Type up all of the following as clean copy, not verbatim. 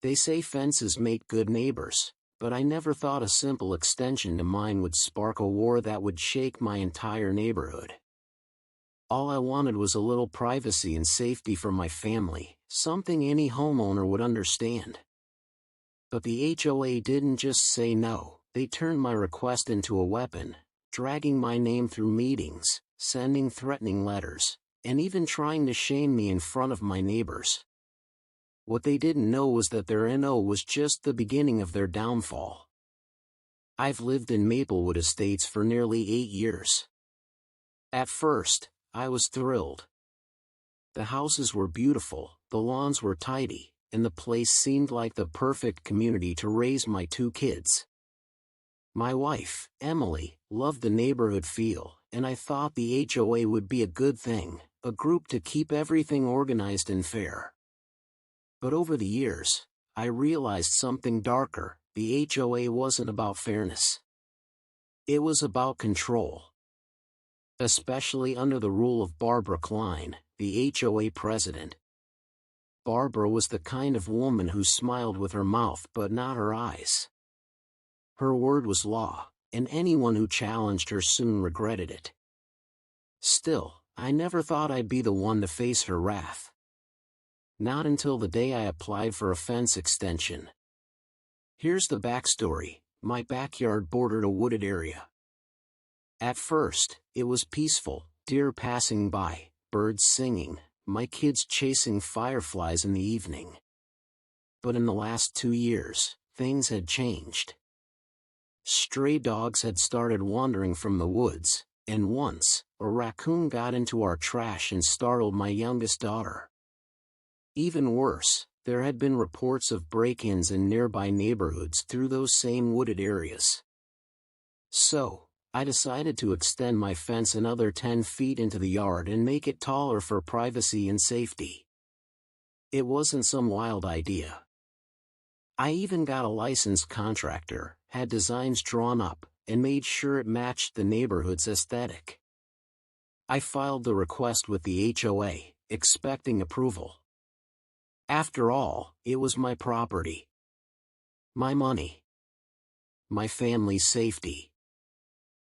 They say fences make good neighbors, but I never thought a simple extension to mine would spark a war that would shake my entire neighborhood. All I wanted was a little privacy and safety for my family, something any homeowner would understand. But the HOA didn't just say no, they turned my request into a weapon, dragging my name through meetings, sending threatening letters, and even trying to shame me in front of my neighbors. What they didn't know was that their NO was just the beginning of their downfall. I've lived in Maplewood Estates for nearly 8 years. At first, I was thrilled. The houses were beautiful, the lawns were tidy, and the place seemed like the perfect community to raise my 2 kids. My wife, Emily, loved the neighborhood feel, and I thought the HOA would be a good thing, a group to keep everything organized and fair. But over the years, I realized something darker. The HOA wasn't about fairness. It was about control. Especially under the rule of Barbara Klein, the HOA president. Barbara was the kind of woman who smiled with her mouth but not her eyes. Her word was law, and anyone who challenged her soon regretted it. Still, I never thought I'd be the one to face her wrath. Not until the day I applied for a fence extension. Here's the backstory. My backyard bordered a wooded area. At first, it was peaceful, deer passing by, birds singing, my kids chasing fireflies in the evening. But in the last 2 years, things had changed. Stray dogs had started wandering from the woods, and once, a raccoon got into our trash and startled my youngest daughter. Even worse, there had been reports of break-ins in nearby neighborhoods through those same wooded areas. So, I decided to extend my fence another 10 feet into the yard and make it taller for privacy and safety. It wasn't some wild idea. I even got a licensed contractor, had designs drawn up, and made sure it matched the neighborhood's aesthetic. I filed the request with the HOA, expecting approval. After all, it was my property. My money. My family's safety.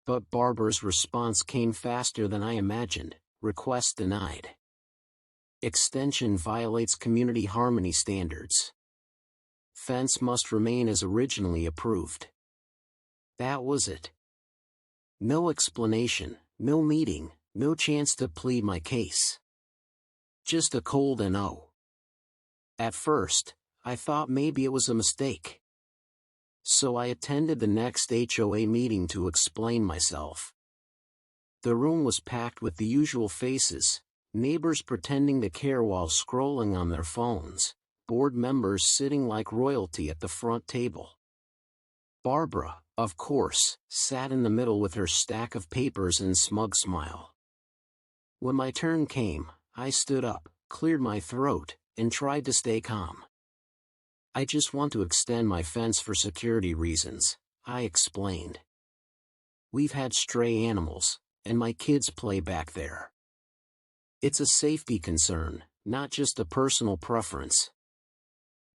But Barbara's response came faster than I imagined. Request denied. Extension violates community harmony standards. Fence must remain as originally approved. That was it. No explanation, no meeting, no chance to plead my case. Just a cold NO. At first, I thought maybe it was a mistake. So I attended the next HOA meeting to explain myself. The room was packed with the usual faces, neighbors pretending to care while scrolling on their phones, board members sitting like royalty at the front table. Barbara, of course, sat in the middle with her stack of papers and smug smile. When my turn came, I stood up, cleared my throat, and tried to stay calm. I just want to extend my fence for security reasons, I explained. We've had stray animals, and my kids play back there. It's a safety concern, not just a personal preference.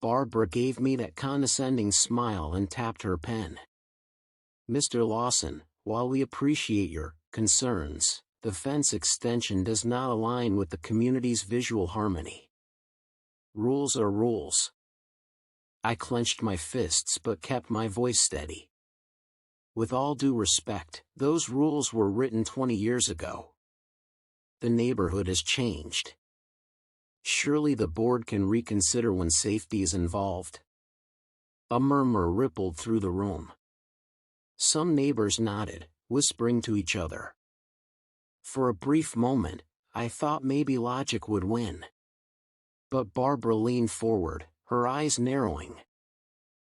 Barbara gave me that condescending smile and tapped her pen. Mr. Lawson, while we appreciate your concerns, the fence extension does not align with the community's visual harmony. Rules are rules. I clenched my fists but kept my voice steady. With all due respect, those rules were written 20 years ago. The neighborhood has changed. Surely the board can reconsider when safety is involved. A murmur rippled through the room. Some neighbors nodded, whispering to each other. For a brief moment, I thought maybe logic would win. But Barbara leaned forward, her eyes narrowing.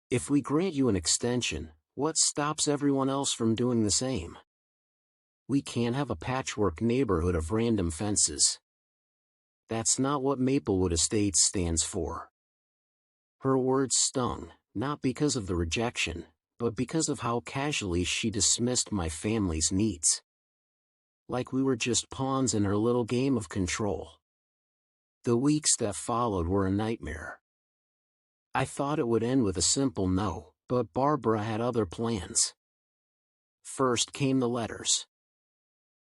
If we grant you an extension, what stops everyone else from doing the same? We can't have a patchwork neighborhood of random fences. That's not what Maplewood Estates stands for. Her words stung, not because of the rejection, but because of how casually she dismissed my family's needs. Like we were just pawns in her little game of control. The weeks that followed were a nightmare. I thought it would end with a simple no, but Barbara had other plans. First came the letters.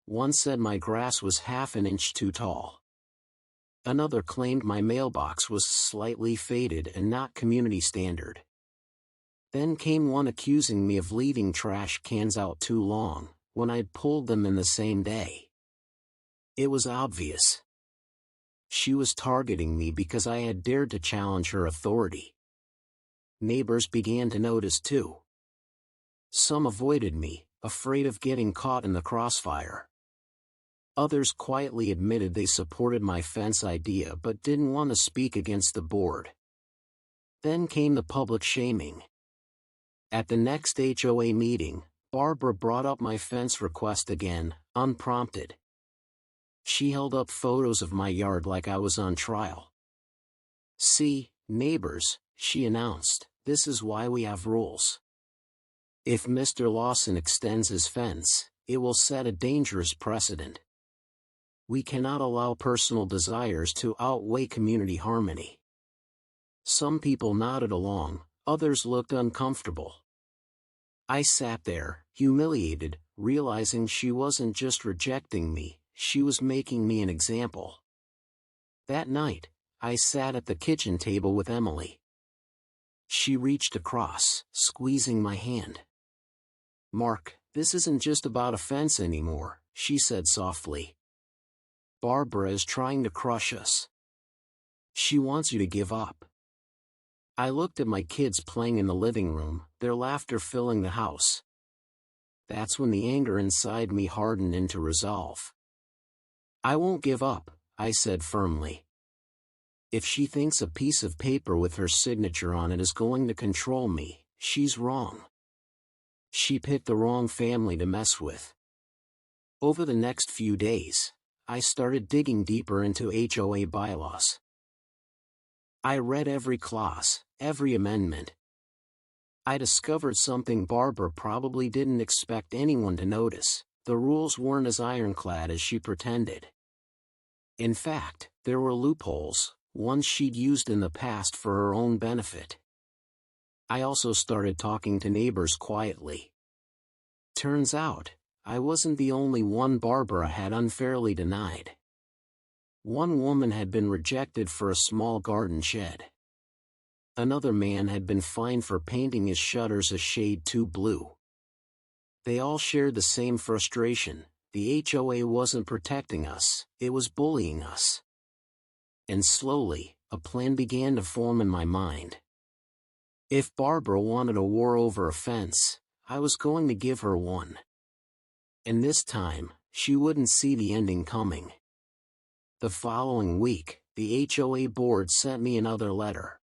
One said my grass was half an inch too tall. Another claimed my mailbox was slightly faded and not community standard. Then came one accusing me of leaving trash cans out too long, when I'd pulled them in the same day. It was obvious. She was targeting me because I had dared to challenge her authority. Neighbors began to notice too. Some avoided me, afraid of getting caught in the crossfire. Others quietly admitted they supported my fence idea but didn't want to speak against the board. Then came the public shaming. At the next HOA meeting, Barbara brought up my fence request again, unprompted. She held up photos of my yard like I was on trial. "See, neighbors," she announced, "this is why we have rules. If Mr. Lawson extends his fence, it will set a dangerous precedent. We cannot allow personal desires to outweigh community harmony." Some people nodded along, others looked uncomfortable. I sat there, humiliated, realizing she wasn't just rejecting me, she was making me an example. That night, I sat at the kitchen table with Emily. She reached across, squeezing my hand. "Mark, this isn't just about a fence anymore," she said softly. "Barbara is trying to crush us. She wants you to give up." I looked at my kids playing in the living room, their laughter filling the house. That's when the anger inside me hardened into resolve. "I won't give up," I said firmly. "If she thinks a piece of paper with her signature on it is going to control me, she's wrong. She picked the wrong family to mess with." Over the next few days, I started digging deeper into HOA bylaws. I read every clause, every amendment. I discovered something Barbara probably didn't expect anyone to notice: the rules weren't as ironclad as she pretended. In fact, there were loopholes, ones she'd used in the past for her own benefit. I also started talking to neighbors quietly. Turns out, I wasn't the only one Barbara had unfairly denied. One woman had been rejected for a small garden shed. Another man had been fined for painting his shutters a shade too blue. They all shared the same frustration: the HOA wasn't protecting us, it was bullying us. And slowly, a plan began to form in my mind. If Barbara wanted a war over a fence, I was going to give her one. And this time, she wouldn't see the ending coming. The following week, the HOA board sent me another letter.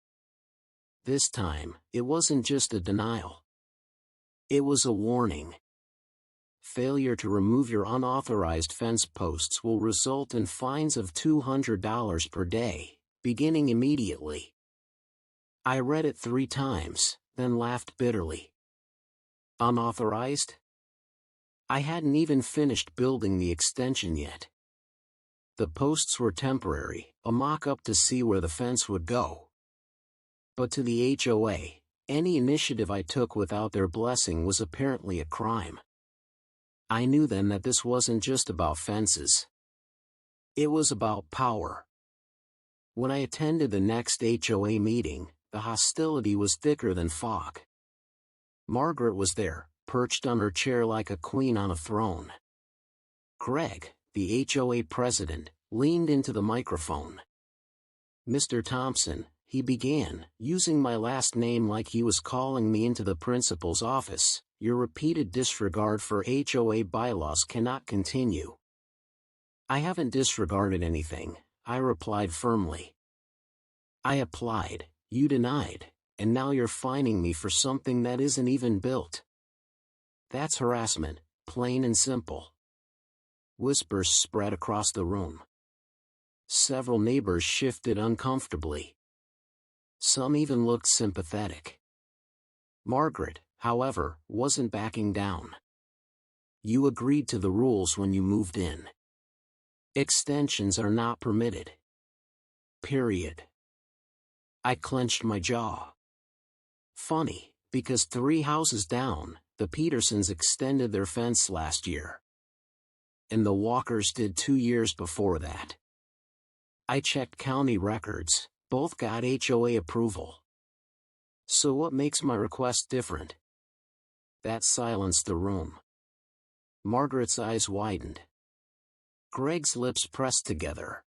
This time, it wasn't just a denial. It was a warning. Failure to remove your unauthorized fence posts will result in fines of $200 per day, beginning immediately. I read it 3 times, then laughed bitterly. Unauthorized? I hadn't even finished building the extension yet. The posts were temporary, a mock-up to see where the fence would go. But to the HOA, any initiative I took without their blessing was apparently a crime. I knew then that this wasn't just about fences. It was about power. When I attended the next HOA meeting, the hostility was thicker than fog. Margaret was there, perched on her chair like a queen on a throne. Greg, the HOA president, leaned into the microphone. "Mr. Thompson," he began, using my last name like he was calling me into the principal's office, "your repeated disregard for HOA bylaws cannot continue." "I haven't disregarded anything," I replied firmly. "I applied, you denied, and now you're fining me for something that isn't even built. That's harassment, plain and simple." Whispers spread across the room. Several neighbors shifted uncomfortably. Some even looked sympathetic. Margaret, however, wasn't backing down. "You agreed to the rules when you moved in. Extensions are not permitted. Period." I clenched my jaw. Funny, because 3 houses down, the Petersons extended their fence last year. And the Walkers did 2 years before that. I checked county records, both got HOA approval. So what makes my request different? That silenced the room. Margaret's eyes widened. Greg's lips pressed together.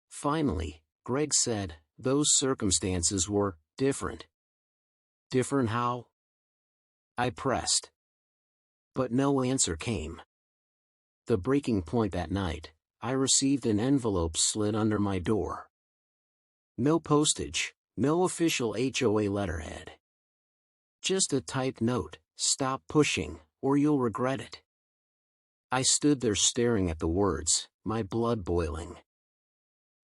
Finally, Greg said, those circumstances were different. Different how? I pressed. But no answer came. The breaking point that night, I received an envelope slid under my door. No postage, no official HOA letterhead. Just a typed note, stop pushing, or you'll regret it. I stood there staring at the words, my blood boiling.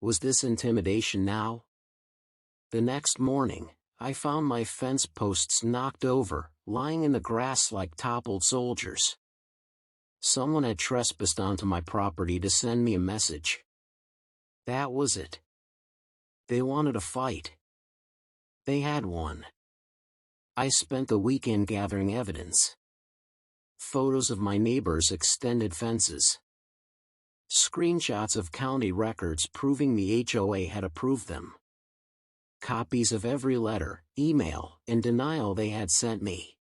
Was this intimidation now? The next morning, I found my fence posts knocked over, lying in the grass like toppled soldiers. Someone had trespassed onto my property to send me a message. That was it. They wanted a fight. They had one. I spent the weekend gathering evidence. Photos of my neighbors' extended fences. Screenshots of county records proving the HOA had approved them. Copies of every letter, email, and denial they had sent me.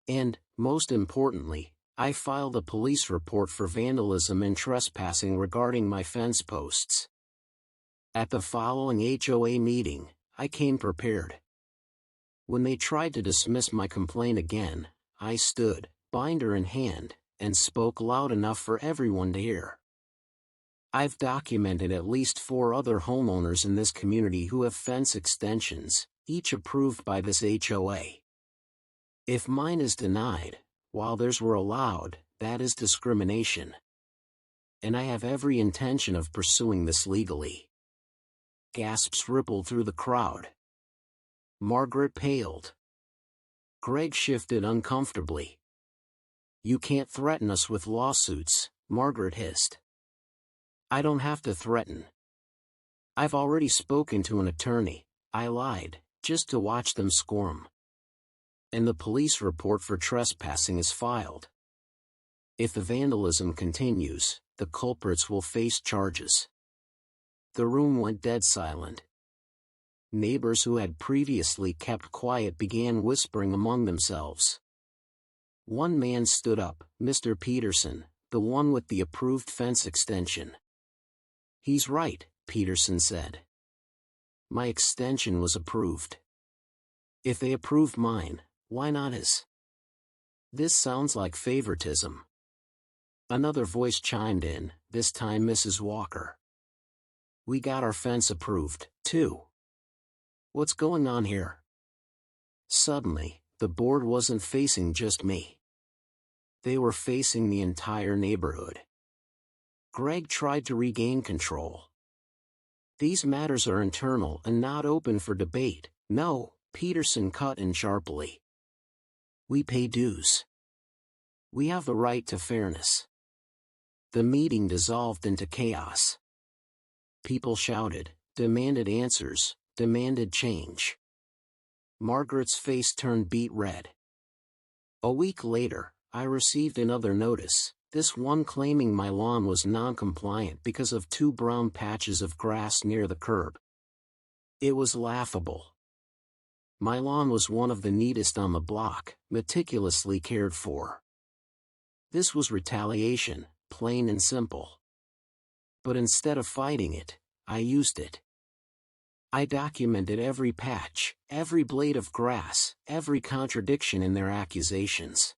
And, most importantly, I filed a police report for vandalism and trespassing regarding my fence posts. At the following HOA meeting, I came prepared. When they tried to dismiss my complaint again, I stood, binder in hand, and spoke loud enough for everyone to hear. I've documented at least 4 other homeowners in this community who have fence extensions, each approved by this HOA. If mine is denied, while theirs were allowed, that is discrimination. And I have every intention of pursuing this legally. Gasps rippled through the crowd. Margaret paled. Greg shifted uncomfortably. You can't threaten us with lawsuits, Margaret hissed. I don't have to threaten. I've already spoken to an attorney, I lied, just to watch them squirm. And the police report for trespassing is filed. If the vandalism continues, the culprits will face charges. The room went dead silent. Neighbors who had previously kept quiet began whispering among themselves. One man stood up, Mr. Peterson, the one with the approved fence extension. He's right, Peterson said. My extension was approved. If they approved mine, why not his? This sounds like favoritism. Another voice chimed in, this time Mrs. Walker. We got our fence approved, too. What's going on here? Suddenly, the board wasn't facing just me. They were facing the entire neighborhood. Greg tried to regain control. These matters are internal and not open for debate. No, Peterson cut in sharply. We pay dues. We have the right to fairness. The meeting dissolved into chaos. People shouted, demanded answers, demanded change. Margaret's face turned beet red. A week later, I received another notice, this one claiming my lawn was non-compliant because of 2 brown patches of grass near the curb. It was laughable. My lawn was one of the neatest on the block, meticulously cared for. This was retaliation, plain and simple. But instead of fighting it, I used it. I documented every patch, every blade of grass, every contradiction in their accusations.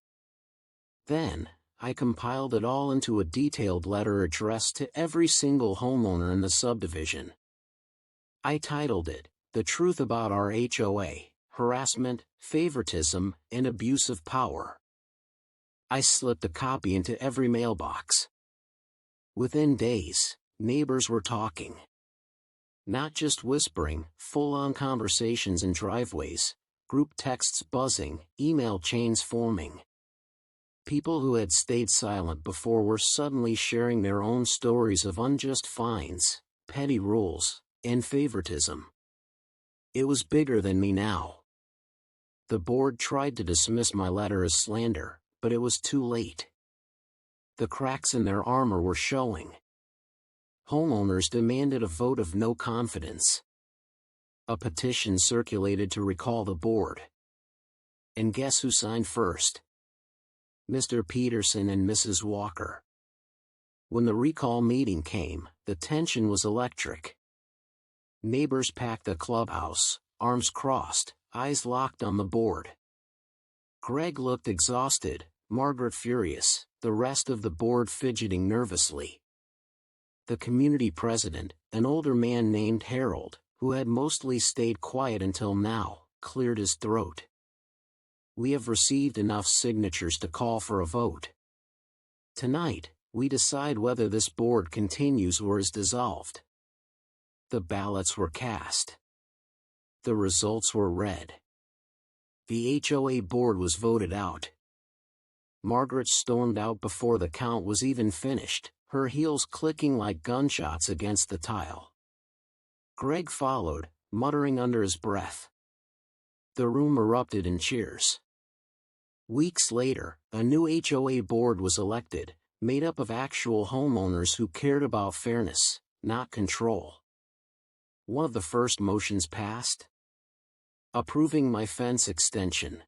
Then, I compiled it all into a detailed letter addressed to every single homeowner in the subdivision. I titled it, The Truth About Our HOA, Harassment, Favoritism, and Abuse of Power. I slipped a copy into every mailbox. Within days, neighbors were talking. Not just whispering, full-on conversations in driveways, group texts buzzing, email chains forming. People who had stayed silent before were suddenly sharing their own stories of unjust fines, petty rules, and favoritism. It was bigger than me now. The board tried to dismiss my letter as slander, but it was too late. The cracks in their armor were showing. Homeowners demanded a vote of no confidence. A petition circulated to recall the board. And guess who signed first? Mr. Peterson and Mrs. Walker. When the recall meeting came, the tension was electric. Neighbors packed the clubhouse, arms crossed, eyes locked on the board. Greg looked exhausted, Margaret furious, the rest of the board fidgeting nervously. The community president, an older man named Harold, who had mostly stayed quiet until now, cleared his throat. We have received enough signatures to call for a vote. Tonight, we decide whether this board continues or is dissolved. The ballots were cast. The results were read. The HOA board was voted out. Margaret stormed out before the count was even finished, her heels clicking like gunshots against the tile. Greg followed, muttering under his breath. The room erupted in cheers. Weeks later, a new HOA board was elected, made up of actual homeowners who cared about fairness, not control. One of the first motions passed. Approving my fence extension.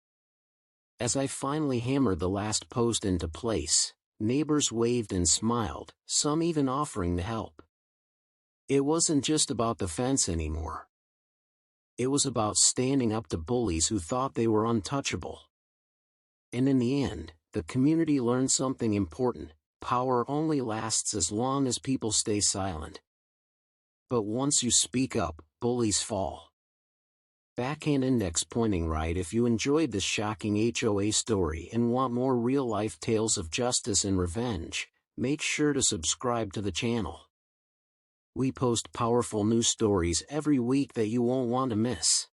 As I finally hammered the last post into place, neighbors waved and smiled, some even offering to help. It wasn't just about the fence anymore. It was about standing up to bullies who thought they were untouchable. And in the end, the community learned something important: power only lasts as long as people stay silent. But once you speak up, bullies fall. Backhand index pointing right if you enjoyed this shocking HOA story and want more real-life tales of justice and revenge, make sure to subscribe to the channel. We post powerful news stories every week that you won't want to miss.